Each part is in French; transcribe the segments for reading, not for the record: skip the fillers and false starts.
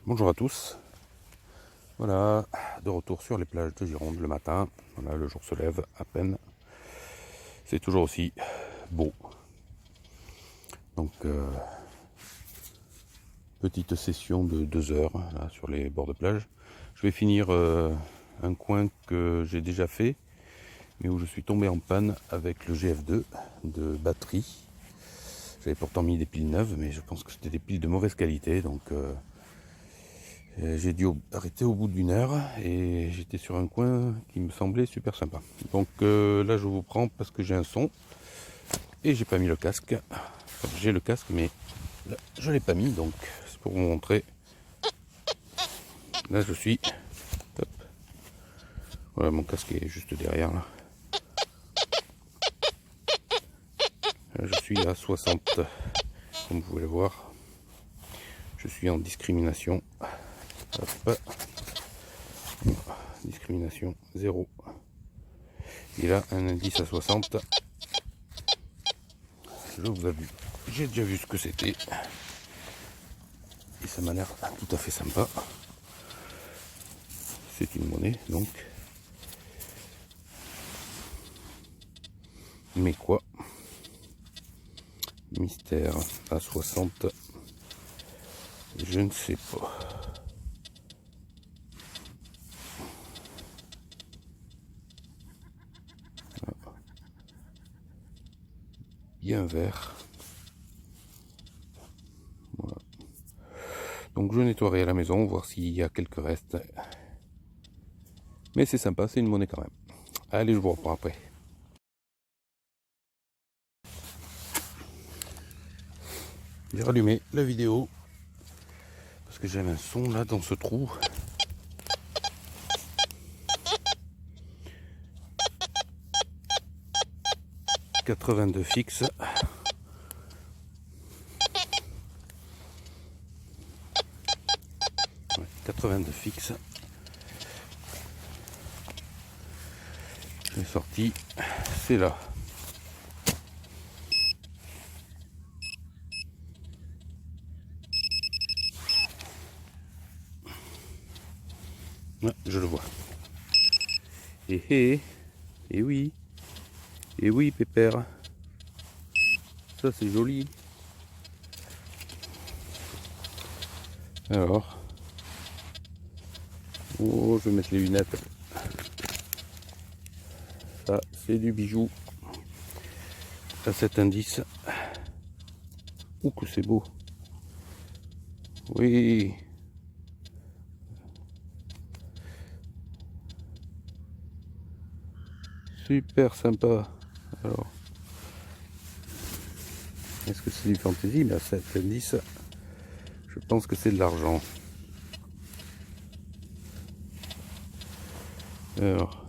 Bonjour à tous, voilà, de retour sur les plages de Gironde le matin. Voilà, le jour se lève à peine, c'est toujours aussi beau. Donc, petite session de 2 heures là, sur les bords de plage. Je vais finir un coin que j'ai déjà fait, mais où je suis tombé en panne avec le GF2 de batterie. J'avais pourtant mis des piles neuves, mais je pense que c'était des piles de mauvaise qualité, donc j'ai dû arrêter au bout d'1 heure et j'étais sur un coin qui me semblait super sympa. Donc là je vous prends parce que j'ai un son et j'ai pas mis le casque. Enfin, j'ai le casque mais là, je l'ai pas mis, donc c'est pour vous montrer. Là je suis... Hop. Voilà, mon casque est juste derrière là. Là je suis à 60, comme vous pouvez le voir. Je suis en discrimination. Hop. Discrimination 0. Et là un indice à 60. Je vous avoue, j'ai déjà vu ce que c'était et ça m'a l'air tout à fait sympa. C'est une monnaie donc. Mais quoi? Mystère à 60. Je ne sais pas. Bien vert. Voilà. Donc je nettoierai à la maison, voir s'il y a quelques restes. Mais c'est sympa, c'est une monnaie quand même. Allez, je vous reprends après. J'ai rallumé la vidéo parce que j'avais un son là dans ce trou. « 82 fixe. Ouais, 82 fixe. Les sorties, c'est là. Ouais, je le vois. Et oui. Et oui, pépère. Ça, c'est joli. Alors. Oh, je vais mettre les lunettes. Ça, c'est du bijou. À cet indice. Ouh, que c'est beau. Oui. Super sympa. Alors. Est-ce que c'est du fantaisie? Mais à cet indice, je pense que c'est de l'argent. Alors.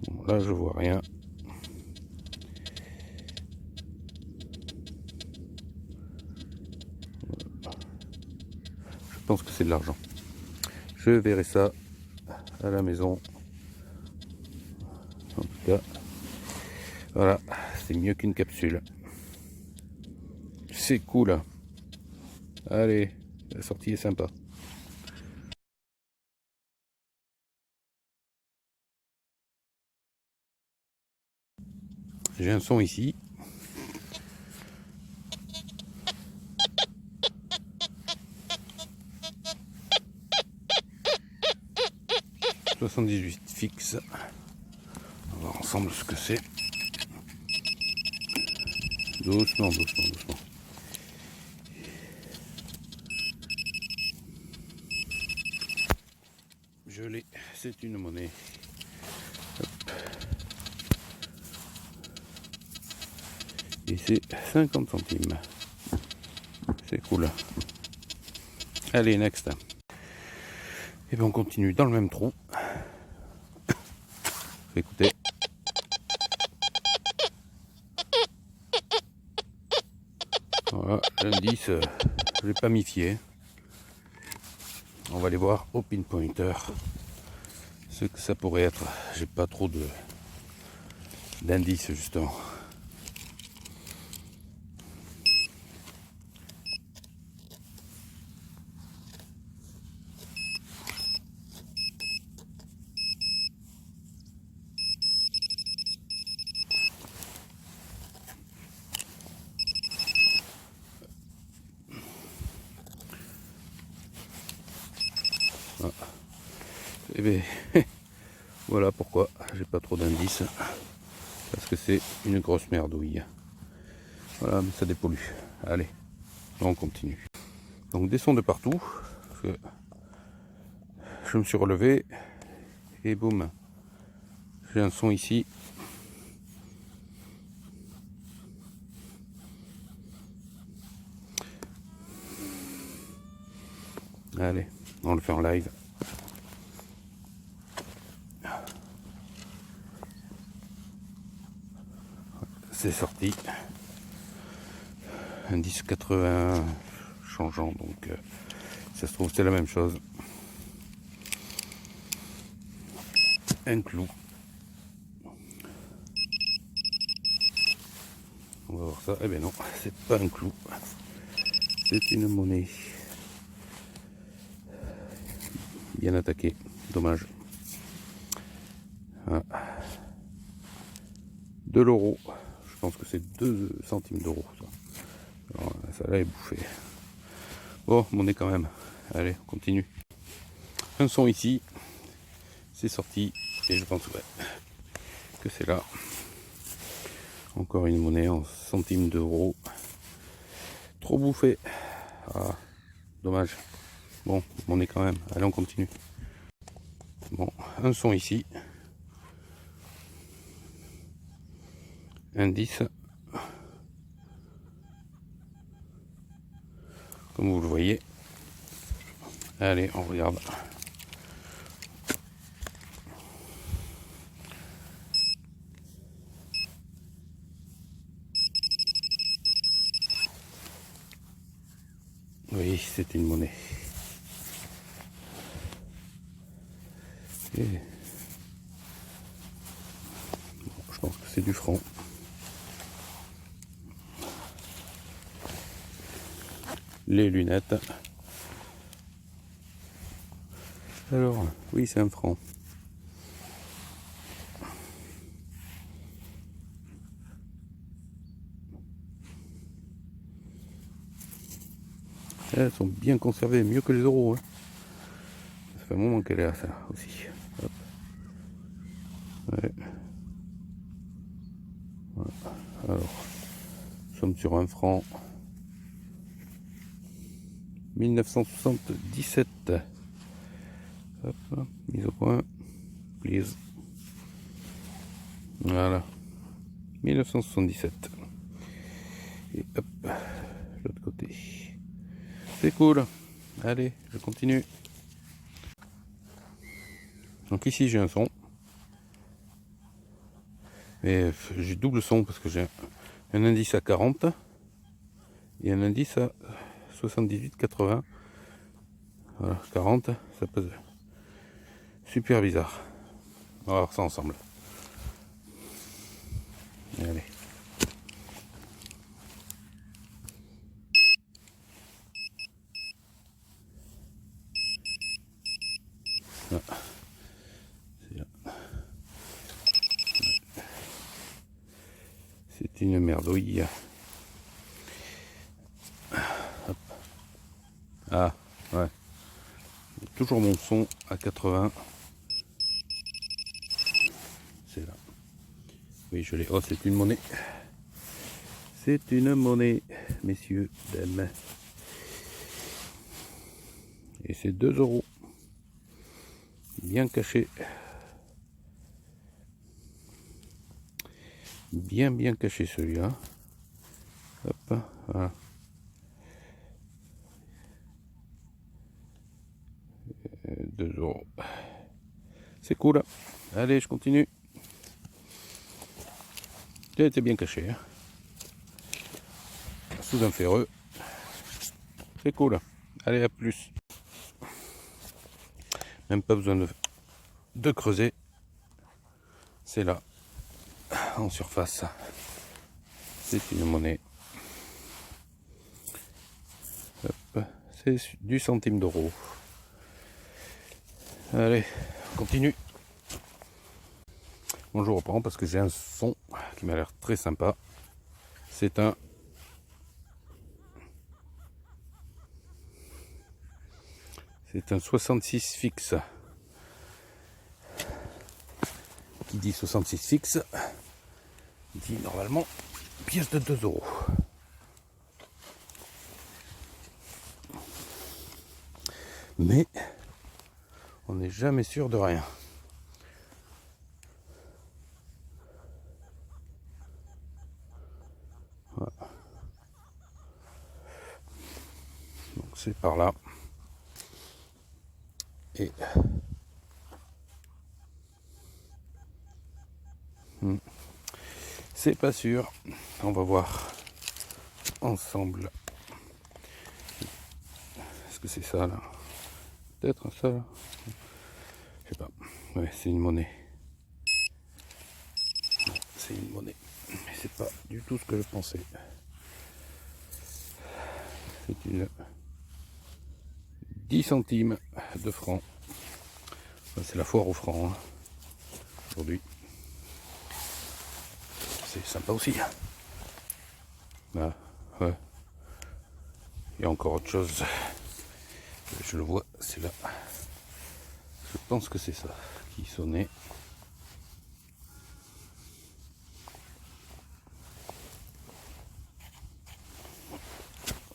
Bon, là, je vois rien. Je pense que c'est de l'argent. Je verrai ça à la maison. En tout cas, voilà, c'est mieux qu'une capsule. C'est cool. Allez, la sortie est sympa. J'ai un son ici. « 78 fixe. » On va voir ensemble ce que c'est. Doucement, doucement, doucement. Je l'ai, c'est une monnaie. Hop. Et c'est 50 centimes. C'est cool. Allez, next. Et bien on continue dans le même trou. Écoutez. Voilà, l'indice, je l'ai pas mis fié. On va aller voir au pinpointer ce que ça pourrait être. J'ai pas trop d'indices justement. Et bien voilà pourquoi j'ai pas trop d'indices. Parce que c'est une grosse merdouille. Voilà, mais ça dépollue. Allez, on continue. Donc des sons de partout. Je me suis relevé et boum, j'ai un son ici. Allez, on le fait en live. C'est sorti. Indice 80 changeant, donc ça se trouve c'est la même chose. Un clou. On va voir ça. Eh bien non, c'est pas un clou. C'est une monnaie. Bien attaqué. Dommage. Ah. 2 l'euro. Je pense que c'est 2 centimes d'euros. Ça là est bouffé. Bon, monnaie quand même. Allez, on continue. Un son ici. C'est sorti. Et je pense ouais, que c'est là. Encore une monnaie en centimes d'euros. Trop bouffé. Ah, dommage. Bon, monnaie quand même. Allez, on continue. Bon, un son ici. Indice. Comme vous le voyez. Allez, on regarde. Oui, c'est une monnaie. Et... bon, je pense que c'est du franc. Les lunettes. Alors, oui, c'est un franc. Elles sont bien conservées, mieux que les euros. Hein. Ça fait un moment qu'elle est à ça aussi. Hop. Ouais. Voilà. Alors, nous sommes sur un franc 1977. Hop, mise au point. Please. Voilà. 1977. Et hop, l'autre côté. C'est cool. Allez, je continue. Donc ici j'ai un son. Mais j'ai double son parce que j'ai un indice à 40 et un indice à 78-80. Voilà, 40, ça peut super bizarre. On va voir ça ensemble. Allez. Ah. C'est une merdouille. Hop. Ah, ouais. Toujours mon son à 80. C'est là. Oui, je l'ai. Oh, c'est une monnaie. C'est une monnaie, messieurs, dames. Et c'est 2 euros. Bien caché. Bien caché celui-là. Hop, voilà. 2 euros. C'est cool. Allez, je continue. Il a été bien caché. Hein. Sous un ferreux. C'est cool. Allez, à plus. Même pas besoin de creuser. C'est là. En surface. C'est une monnaie. Hop. C'est du centime d'euro. Allez, on continue. Bon, je reprends parce que j'ai un son qui m'a l'air très sympa. C'est un C'est un 66 fixe. qui dit 66 fixe dit normalement pièce de 2 €. Mais on n'est jamais sûr de rien. Voilà. Donc c'est par là. Et c'est pas sûr. On va voir ensemble. Est-ce que c'est ça là? Peut-être ça là. Je sais pas. Ouais, c'est une monnaie. C'est une monnaie. Mais c'est pas du tout ce que je pensais. C'est une 10 centimes de francs. C'est la foire aux francs hein, aujourd'hui. C'est sympa aussi. Là, ouais. Il y a encore autre chose. Je le vois, c'est là. Je pense que c'est ça qui sonnait.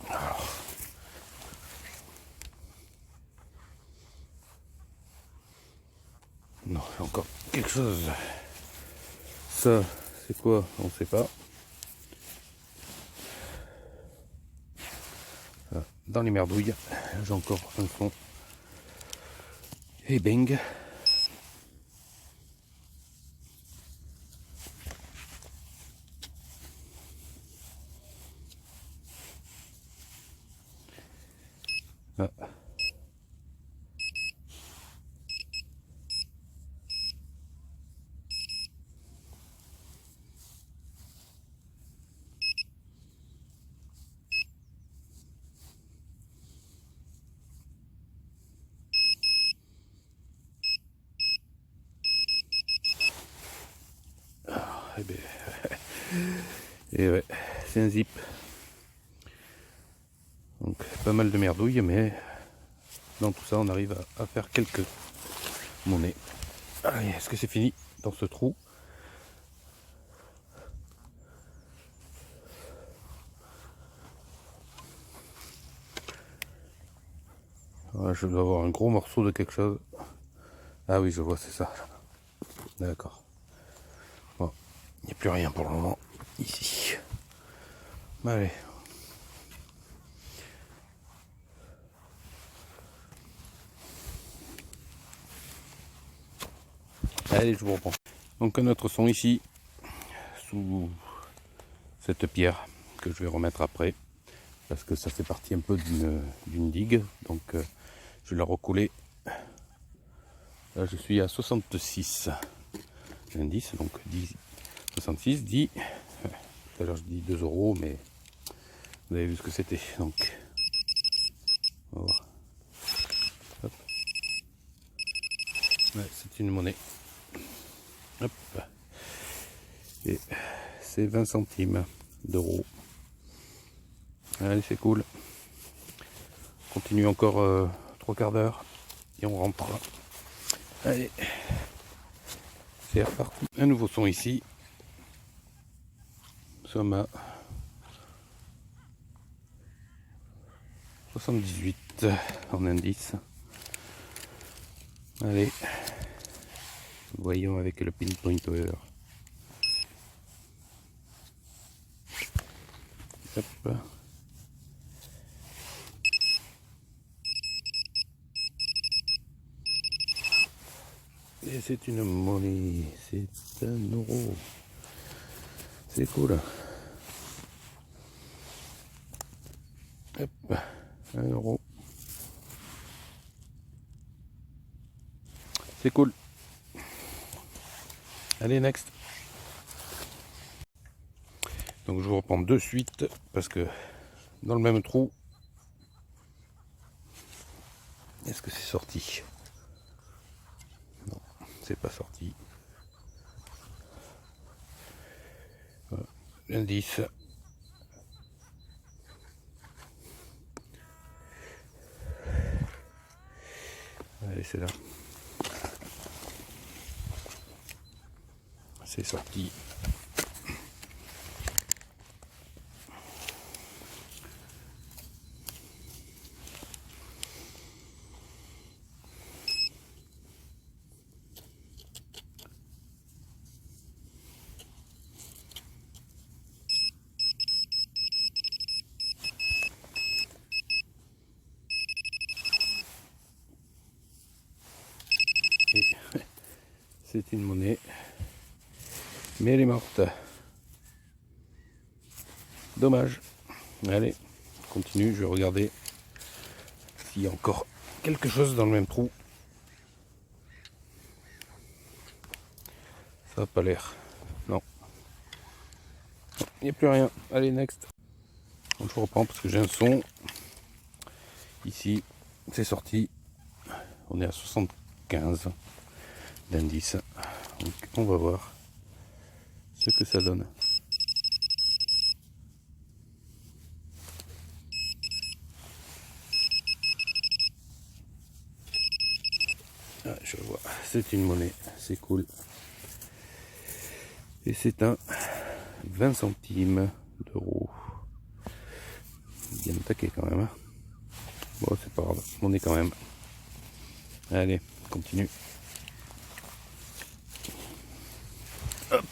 Alors. Non, il y a encore quelque chose. Ça, c'est quoi? On ne sait pas. Dans les merdouilles, j'ai encore un son. Et bang. Ah. Et, ben, et ouais, c'est un zip. Donc pas mal de merdouilles, mais dans tout ça on arrive à faire quelques monnaies. Allez, est-ce que c'est fini dans ce trou? Ah, je dois avoir un gros morceau de quelque chose. Ah oui, je vois, c'est ça. D'accord. Bon, il n'y a plus rien pour le moment ici. Allez. Allez, je vous reprends. Donc un autre son ici, sous cette pierre que je vais remettre après, parce que ça fait partie un peu d'une digue. Donc je vais la recouler. Là je suis à 66 indice, donc 10, 66, 10. Tout à l'heure je dis 2 €, mais vous avez vu ce que c'était. Donc on va voir. Hop. Ouais, c'est une monnaie. Hop. Et c'est 20 centimes d'euros. Allez, c'est cool. On continue encore 3 quarts d'heure et on rentre. Allez, c'est reparti. Un nouveau son ici. Nous sommes à 78 en indice. Allez, voyons avec le pinpointer. Hop. Et c'est une monnaie, c'est 1 €. C'est cool. Hop, 1 €. C'est cool. Allez, next. Donc je vous reprends de suite parce que dans le même trou, est-ce que c'est sorti? Non, c'est pas sorti. Voilà. L'indice. Allez, c'est là. C'est sorti. C'est une monnaie, mais elle est morte. Dommage. Allez, continue, je vais regarder s'il y a encore quelque chose dans le même trou. Ça n'a pas l'air. Non. Il n'y a plus rien. Allez, next. Donc, je reprends parce que j'ai un son. Ici, c'est sorti. On est à 75 d'indices. Donc, on va voir ce que ça donne. Ah, je vois, c'est une monnaie, c'est cool. Et c'est un 20 centimes d'euros. Bien attaqué quand même. Hein. Bon, c'est pas grave, monnaie quand même. Allez, continue. Hop.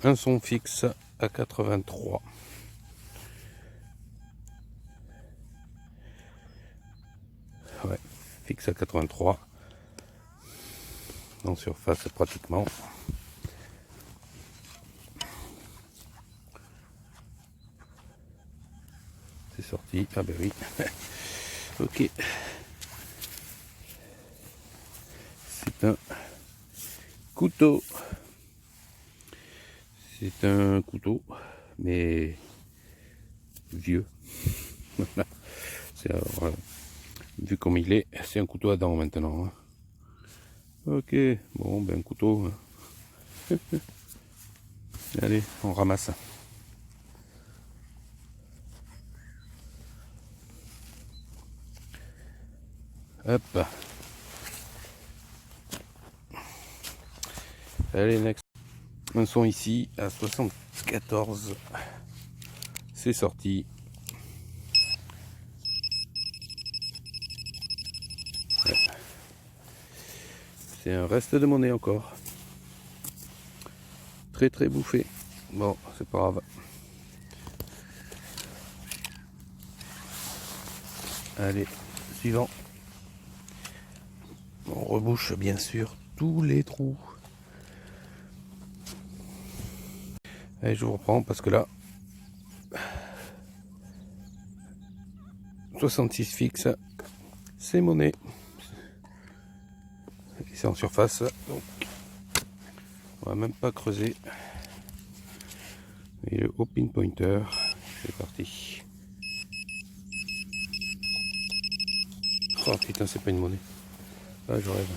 Un son fixe à 83. Ouais, fixe à 83. En surface pratiquement. C'est sorti. Ah ben oui. Ok. C'est un couteau. C'est un couteau, mais vieux. Vu comme il est, c'est un couteau à dents maintenant. Hein. Ok, bon, ben un couteau. Allez, on ramasse. Hop. Allez, next. Un son ici à 74. C'est sorti. Ouais. C'est un reste de monnaie encore. Très bouffé. Bon, c'est pas grave. Allez, suivant. On rebouche bien sûr tous les trous. Allez, je vous reprends parce que là, 66 fixe, c'est monnaie. Et c'est en surface, donc on va même pas creuser. Et le open pointer, c'est parti. Oh putain, c'est pas une monnaie. Ah, je rêve.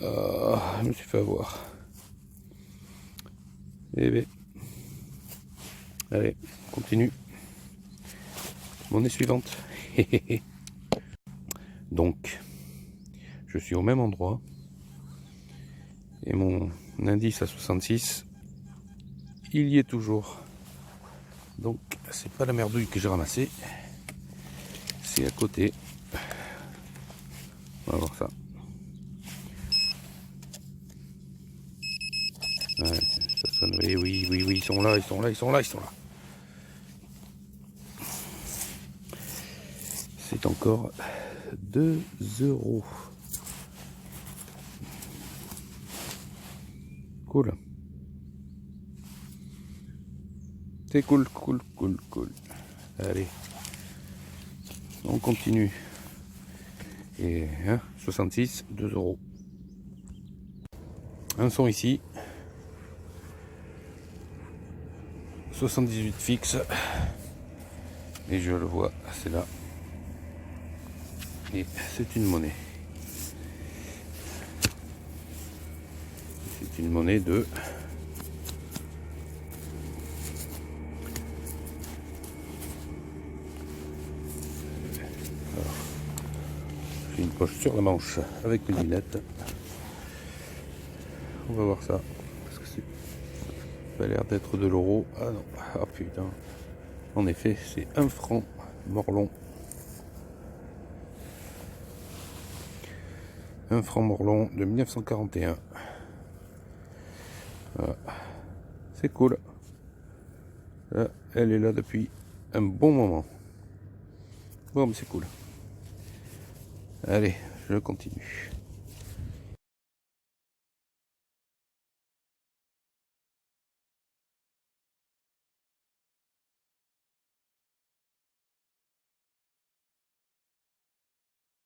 Ah, je me suis fait avoir. Eh bien. Allez, on continue. Monnaie suivante. Donc, je suis au même endroit. Et mon indice à 66, il y est toujours. Donc, c'est pas la merdouille que j'ai ramassée. C'est à côté. On va voir ça. Ouais, ça sonne. Oui, ils sont là. C'est encore 2 euros. Cool. C'est cool, cool, cool, cool. Allez, on continue. Et 66, 2 €. Un son ici. 78 fixe. Et je le vois, c'est là. Et c'est une monnaie. C'est une monnaie de... Alors, j'ai une poche sur la manche avec mes lunettes. On va voir ça. Parce que c'est... ça a l'air d'être de l'euro. Ah non, ah putain. En effet, c'est 1 franc morlon. 1 franc morlon de 1941. Voilà. C'est cool. Là, elle est là depuis un bon moment. Bon, mais c'est cool. Allez, je continue.